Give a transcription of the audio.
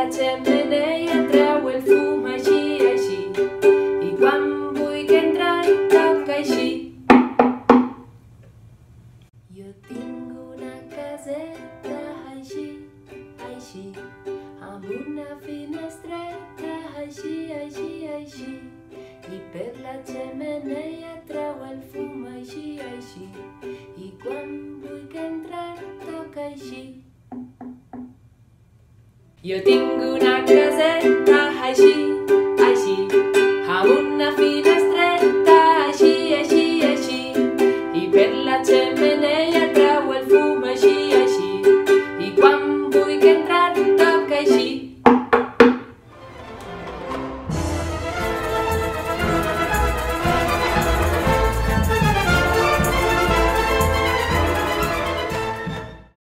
la xemeneia treu el fum així, així, i quan vull que entrar toca així. Jo tinc una caseta així, així, amb una finestreta així, així, així, i per la xemeneia treu el fum així, així, i quan vull que entrar toca així. Jo tinc una caseta així, així, amb una finestreta així, així, així, i per la xemeneia treu el fum així, així, i quan vull que entrar toca així.